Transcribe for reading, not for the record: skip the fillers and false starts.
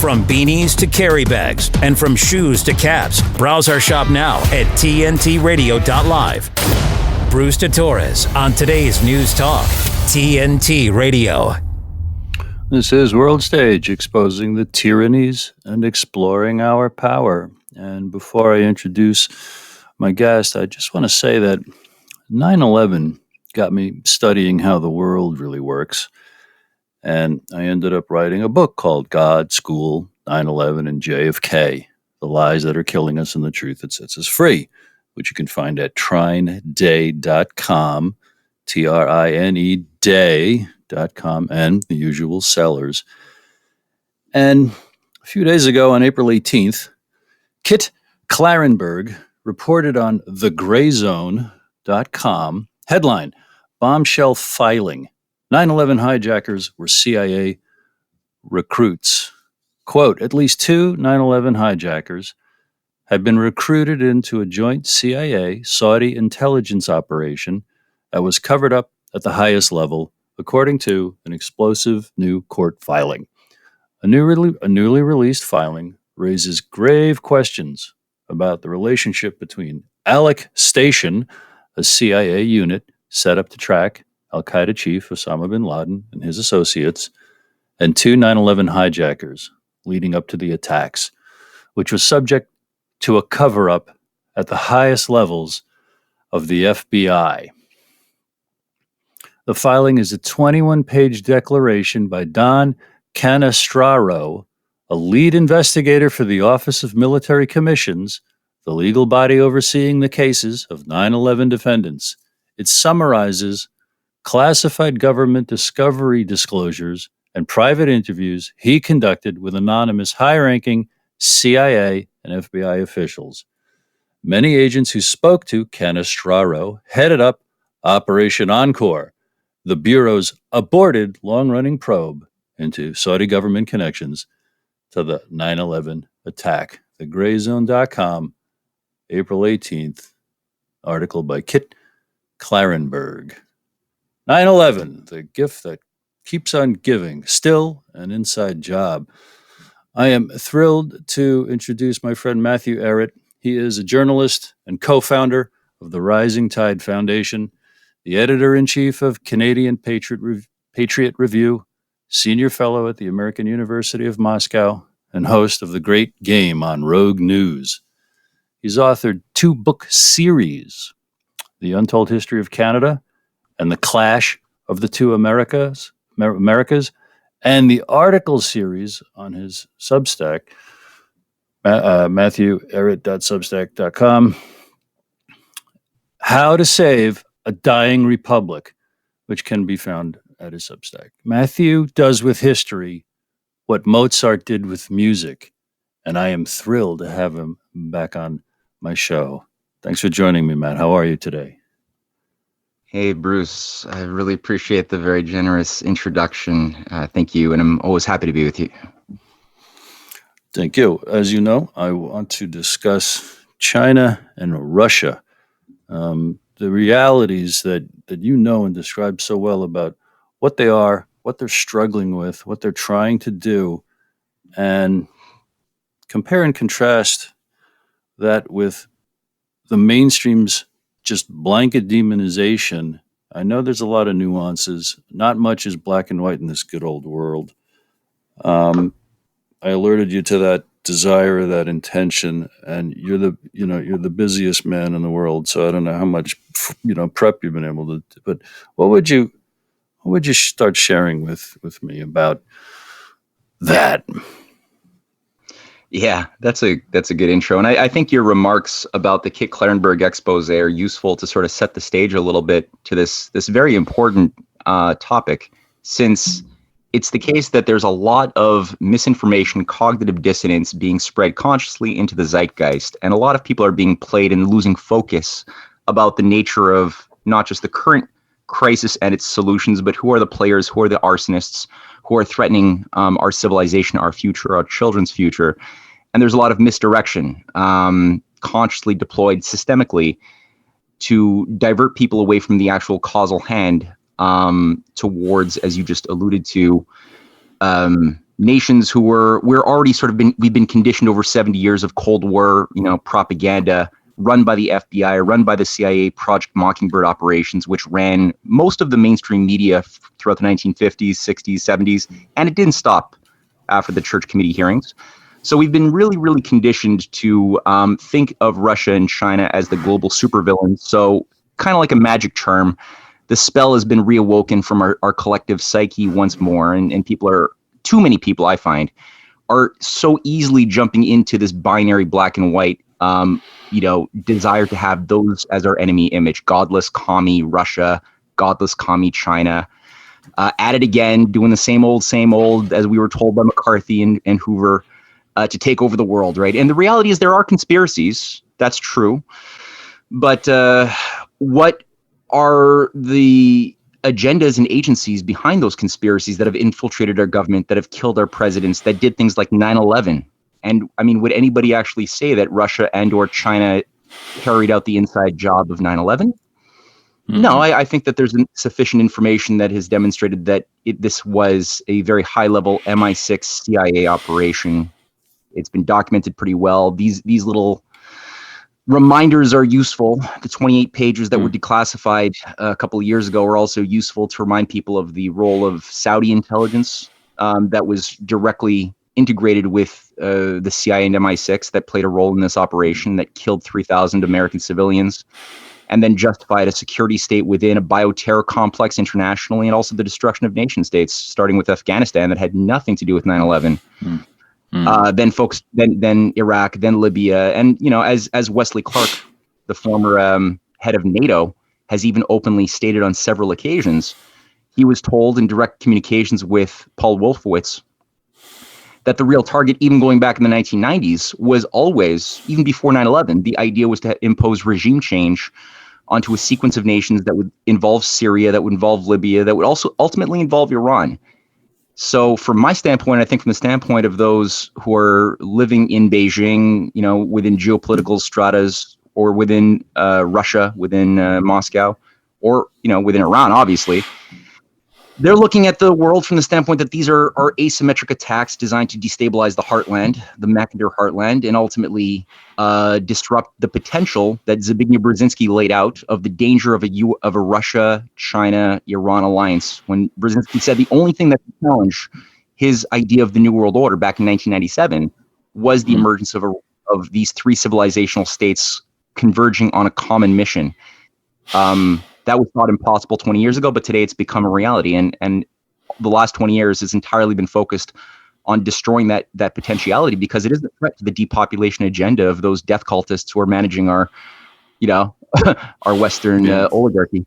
From beanies to carry bags and from shoes to caps, browse our shop now at tntradio.live. Bruce Torres on today's News Talk, TNT Radio. This is World Stage, exposing the tyrannies and exploring our power. And before I introduce my guest, I just want to say that 9/11 got me studying how the world really works. And I ended up writing a book called God, School, 9/11, and JFK, The Lies That Are Killing Us and the Truth That Sets Us Free, which you can find at trineday.com, TRINE day.com, and the usual sellers. And a few days ago, on April 18th, Kit Clarenberg reported on thegrayzone.com, headline, Bombshell Filing. 9/11 hijackers were CIA recruits. Quote, at least 2 9/11 hijackers had been recruited into a joint CIA-Saudi intelligence operation that was covered up at the highest level, according to an explosive new court filing. A newly released filing raises grave questions about the relationship between Alec Station, a CIA unit set up to track Al-Qaeda chief Osama bin Laden and his associates, and 2 9/11 hijackers leading up to the attacks, which was subject to a cover-up at the highest levels of the FBI. The filing is a 21-page declaration by Don Canestraro, a lead investigator for the Office of Military Commissions, the legal body overseeing the cases of 9/11 defendants. It summarizes classified government discovery disclosures and private interviews he conducted with anonymous high-ranking CIA and FBI officials. Many agents who spoke to Canestraro headed up Operation Encore, the Bureau's aborted long-running probe into Saudi government connections to the 9/11 attack. TheGrayZone.com, April 18th, article by Kit Clarenberg. 9/11, the gift that keeps on giving, still an inside job. I am thrilled to introduce my friend Matthew Ehret. He is a journalist and co-founder of the Rising Tide Foundation, the editor-in-chief of Canadian Patriot Review, senior fellow at the American University of Moscow, and host of The Great Game on Rogue News. He's authored 2 book series, The Untold History of Canada and The Clash of the Two Americas, and the article series on his Substack, MatthewEhret.substack.com, How to Save a Dying Republic, which can be found at his Substack. Matthew does with history what Mozart did with music, and I am thrilled to have him back on my show. Thanks for joining me, Matt. How are you today? Hey, Bruce. I really appreciate the very generous introduction. Thank you, and I'm always happy to be with you. Thank you. As you know, I want to discuss China and Russia, the realities that you know and describe so well about what they are, what they're struggling with, what they're trying to do, and compare and contrast that with the mainstream's just blanket demonization. I know there's a lot of nuances. Not much is black and white in this good old world. I alerted you to that desire, that intention, and you're the busiest man in the world. So I don't know how much prep you've been able to do, but what would you start sharing with me about that? Yeah, that's a good intro. And I think your remarks about the Kit Clarenberg expose are useful to sort of set the stage a little bit to this very important topic, since it's the case that there's a lot of misinformation, cognitive dissonance being spread consciously into the zeitgeist. And a lot of people are being played and losing focus about the nature of not just the current crisis and its solutions, but who are the players, who are the arsonists, who are threatening our civilization, our future, our children's future. And there's a lot of misdirection consciously deployed systemically to divert people away from the actual causal hand towards, as you just alluded to, nations who we've been conditioned over 70 years of Cold War, propaganda run by the FBI, run by the CIA, Project Mockingbird operations, which ran most of the mainstream media throughout the 1950s, 60s, 70s, and it didn't stop after the Church Committee hearings. So we've been really, really conditioned to think of Russia and China as the global supervillains. So kind of like a magic charm, the spell has been reawoken from our collective psyche once more, and too many people, I find, are so easily jumping into this binary black and white desire to have those as our enemy image: godless commie Russia, godless commie China. At it again, doing the same old, as we were told by McCarthy and Hoover, to take over the world, right? And the reality is there are conspiracies. That's true. But what are the agendas and agencies behind those conspiracies that have infiltrated our government, that have killed our presidents, that did things like 9/11? And I mean, would anybody actually say that Russia and or China carried out the inside job of 9/11? Mm-hmm. No, I think that there's sufficient information that has demonstrated that this was a very high-level MI6 CIA operation. It's been documented pretty well. These little reminders are useful. The 28 pages that were declassified a couple of years ago are also useful to remind people of the role of Saudi intelligence that was directly integrated with the CIA and MI6 that played a role in this operation that killed 3,000 American civilians and then justified a security state within a bioterror complex internationally, and also the destruction of nation states, starting with Afghanistan that had nothing to do with 9/11. Then Iraq, then Libya, and as Wesley Clark, the former head of NATO, has even openly stated on several occasions, he was told in direct communications with Paul Wolfowitz that the real target, even going back in the 1990s, was always, even before 9/11, the idea was to impose regime change onto a sequence of nations that would involve Syria, that would involve Libya, that would also ultimately involve Iran. So from my standpoint, I think from the standpoint of those who are living in Beijing, within geopolitical stratas, or within Russia, within Moscow, or, within Iran, obviously, they're looking at the world from the standpoint that these are asymmetric attacks designed to destabilize the heartland, the Mackinder heartland, and ultimately disrupt the potential that Zbigniew Brzezinski laid out of the danger of a Russia-China-Iran alliance, when Brzezinski said the only thing that could challenge his idea of the New World Order back in 1997 was the emergence of these three civilizational states converging on a common mission. That was thought impossible 20 years ago, but today it's become a reality. And the last 20 years has entirely been focused on destroying that potentiality, because it is a threat to the depopulation agenda of those death cultists who are managing our, our Western oligarchy.